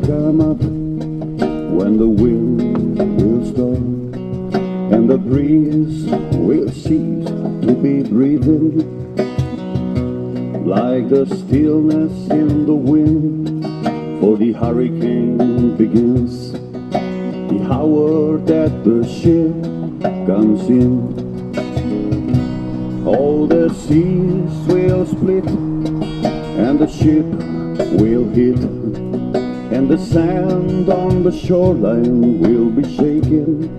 Come up when the wind will stop and the breeze will cease to be breathing, like the stillness in the wind, for the hurricane begins, the hour that the ship comes in. All the seas will split and the ship will hit, and the sand on the shoreline will be shaken,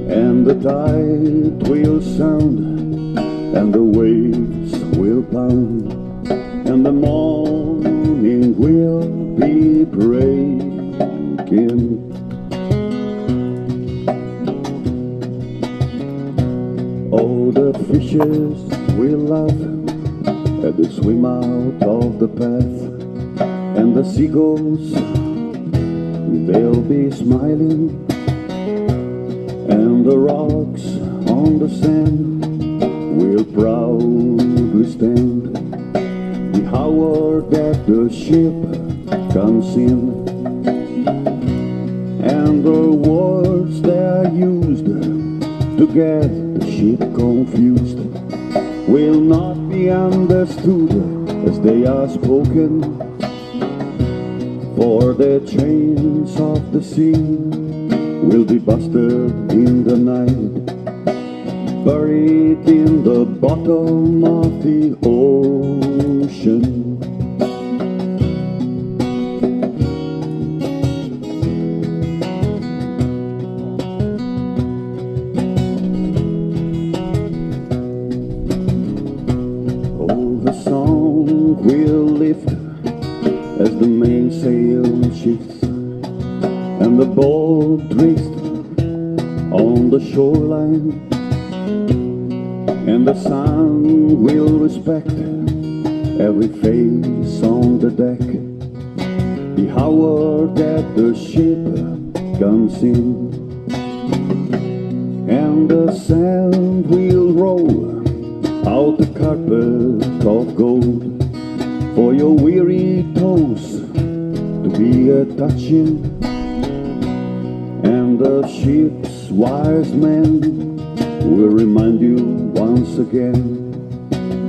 and the tide will sound, and the waves will pound, and the morning will be breaking. Oh, the fishes will laugh as they swim out of the path, and the seagulls, they'll be smiling, and the rocks on the sand will proudly stand, the hour that the ship comes in, and the words that are used to get the ship confused will not be understood as they are spoken. For the chains of the sea will be busted in the night, buried in the bottom of the ocean. Oh, the song will lift as the mainsail shifts, and the boat drifts on the shoreline, and the sun will respect every face on the deck, the hour that the ship comes in, and the sand will roll out a carpet of gold for your weary toes to be a-touching, and the ship's wise men will remind you once again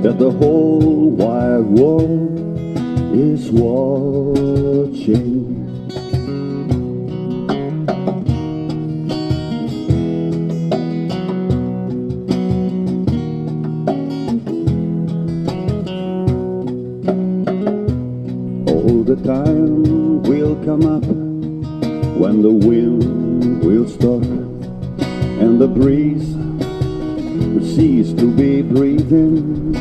that the whole wide world is watching. The time will come up when the wind will stop and the breeze will cease to be breathing,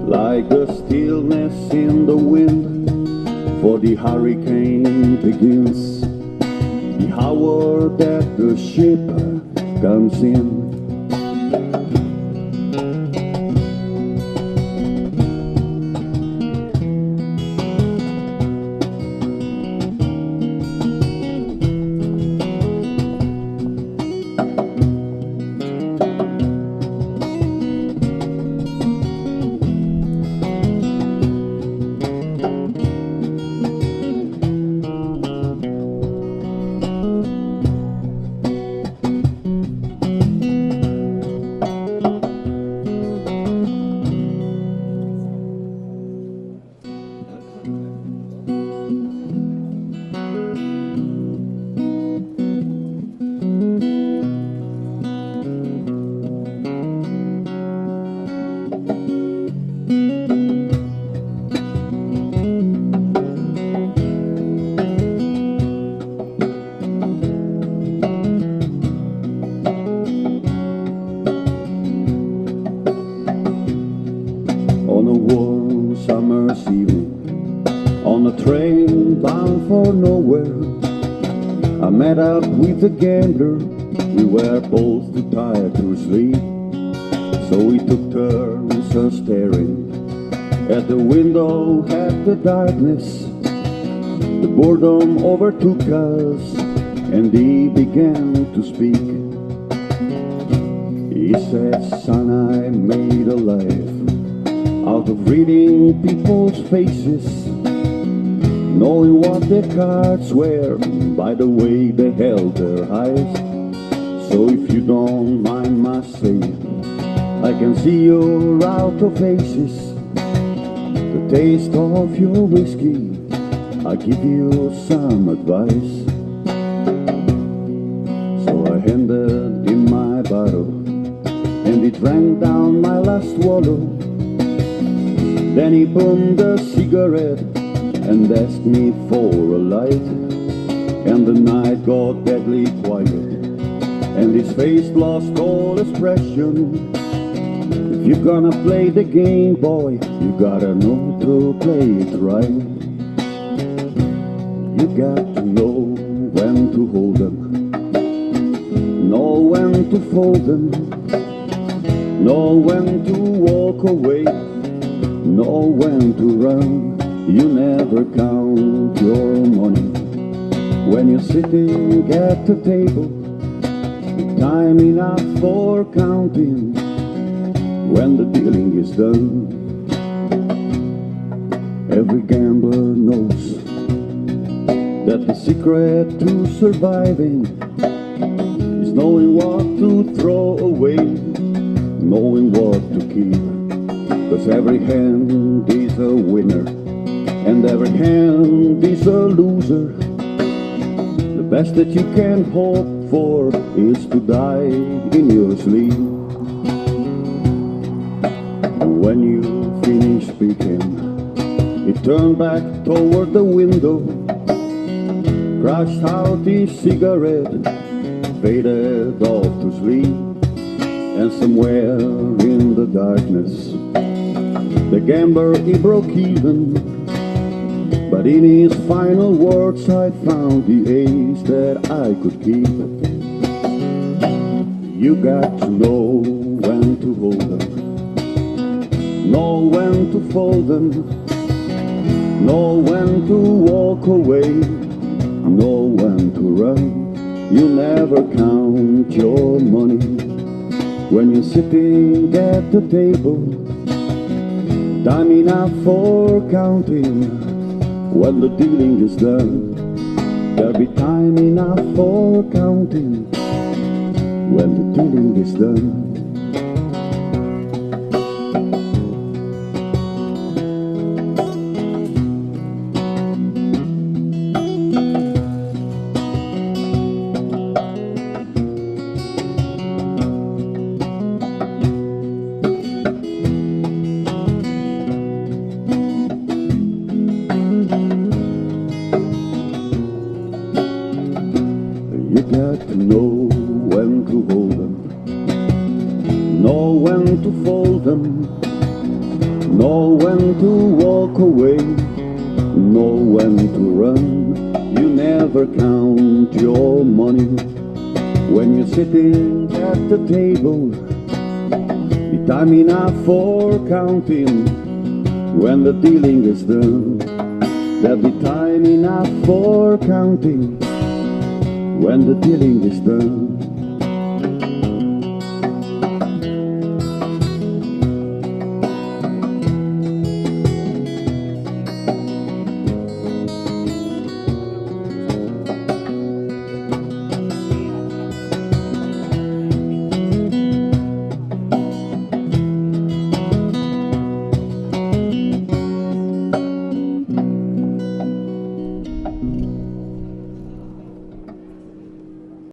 like the stillness in the wind, for the hurricane begins, the hour that the ship comes in. I met up with a gambler, we were both too tired to sleep, so we took turns staring at the window at the darkness. The boredom overtook us, and he began to speak. He said, "Son, I made a life out of reading people's faces, knowing what their cards were by the way they held their eyes. So if you don't mind my saying, I can see you're out of aces. The taste of your whiskey, I give you some advice." So I handed him my bottle, and it ran down my last swallow. Then he bummed a cigarette and asked me for a light, and the night got deadly quiet, and his face lost all expression. If you're gonna play the game, boy, you gotta know to play it right. You got to know when to hold them, know when to fold them, know when to walk away, know when to run. You never count your money when you're sitting at the table. Time enough for counting when the dealing is done. Every gambler knows that the secret to surviving is knowing what to throw away, knowing what to keep. 'Cause every hand is a winner, and every hand is a loser. The best that you can hope for is to die in your sleep. And when you finish speaking, he turned back toward the window, crashed out his cigarette, faded off to sleep. And somewhere in the darkness, the gambler, he broke even. But in his final words, I found the ace that I could keep. You got to know when to hold them, know when to fold them, know when to walk away, know when to run. You never count your money when you're sitting at the table. Time enough for counting when the dealing is done. There'll be time enough for counting when the dealing is done. You got to know when to hold them, know when to fold them, know when to walk away, know when to run. You never count your money when you're sitting at the table. Be time enough for counting when the dealing is done. There'll be time enough for counting when the dealing is done.